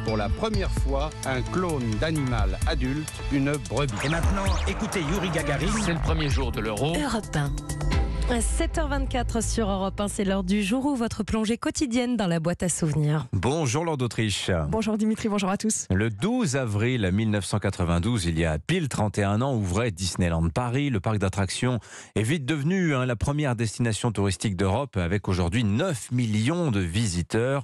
Pour la première fois, un clone d'animal adulte, une brebis. Et maintenant, écoutez Yuri Gagarin. C'est le premier jour de l'Euro. Europe 1. 7h24 sur Europe 1, c'est l'heure du jour où votre plongée quotidienne dans la boîte à souvenirs. Bonjour Lord d'Autriche. Bonjour Dimitri, bonjour à tous. Le 12 avril 1992, il y a pile 31 ans, ouvrait Disneyland Paris. Le parc d'attractions est vite devenu la première destination touristique d'Europe avec aujourd'hui 9 millions de visiteurs.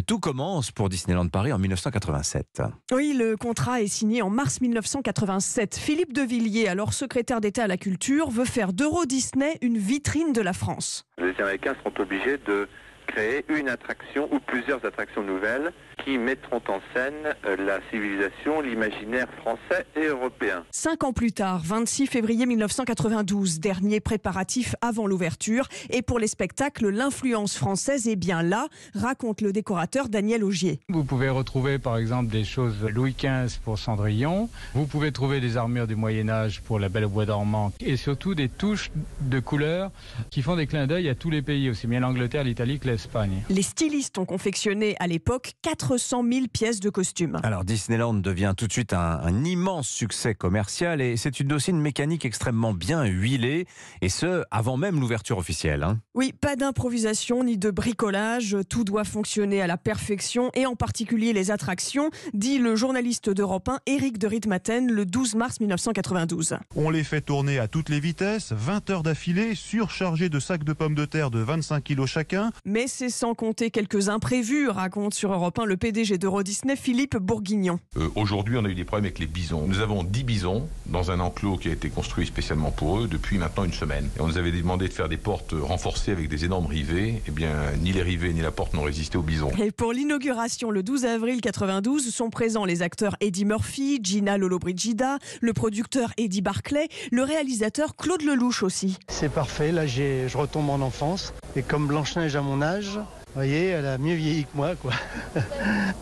Tout commence pour Disneyland Paris en 1987. Oui, le contrat est signé en mars 1987. Philippe de Villiers, alors secrétaire d'État à la culture, veut faire d'Euro Disney une vitrine de la France. Les Américains seront obligés de créer une attraction ou plusieurs attractions nouvelles qui mettront en scène la civilisation, l'imaginaire français et européen. 5 ans plus tard, 26 février 1992, dernier préparatif avant l'ouverture. Et pour les spectacles, l'influence française est bien là, raconte le décorateur Daniel Augier. Vous pouvez retrouver par exemple des choses Louis XV pour Cendrillon. Vous pouvez trouver des armures du Moyen-Âge pour La Belle au bois dormant. Et surtout des touches de couleurs qui font des clins d'œil à tous les pays, aussi bien l'Angleterre, l'Italie que l'Espagne. Les stylistes ont confectionné à l'époque 400 000 pièces de costumes. Alors Disneyland devient tout de suite un immense succès commercial et c'est aussi une mécanique extrêmement bien huilée et ce, avant même l'ouverture officielle. Oui, pas d'improvisation ni de bricolage, tout doit fonctionner à la perfection et en particulier les attractions, dit le journaliste d'Europe 1 Éric de Ritmaten le 12 mars 1992. On les fait tourner à toutes les vitesses, 20 heures d'affilée, surchargés de sacs de pommes de terre de 25 kilos chacun. Mais c'est sans compter quelques imprévus, raconte sur Europe 1 le PDG d'Euro Disney, Philippe Bourguignon. Aujourd'hui, on a eu des problèmes avec les bisons. Nous avons 10 bisons dans un enclos qui a été construit spécialement pour eux depuis maintenant une semaine. Et on nous avait demandé de faire des portes renforcées avec des énormes rivets. Eh bien, ni les rivets ni la porte n'ont résisté aux bisons. Et pour l'inauguration, le 12 avril 92, sont présents les acteurs Eddie Murphy, Gina Lollobrigida, le producteur Eddie Barclay, le réalisateur Claude Lelouch aussi. C'est parfait, là je retombe en enfance. Et comme Blanche-Neige à mon âge, vous voyez, elle a mieux vieilli que moi, quoi.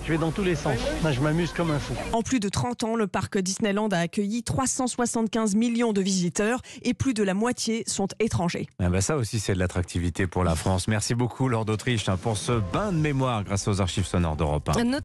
Je vais dans tous les sens. Je m'amuse comme un fou. En plus de 30 ans, le parc Disneyland a accueilli 375 millions de visiteurs et plus de la moitié sont étrangers. Ça aussi, c'est de l'attractivité pour la France. Merci beaucoup, Lord d'Autriche, pour ce bain de mémoire grâce aux archives sonores d'Europe 1.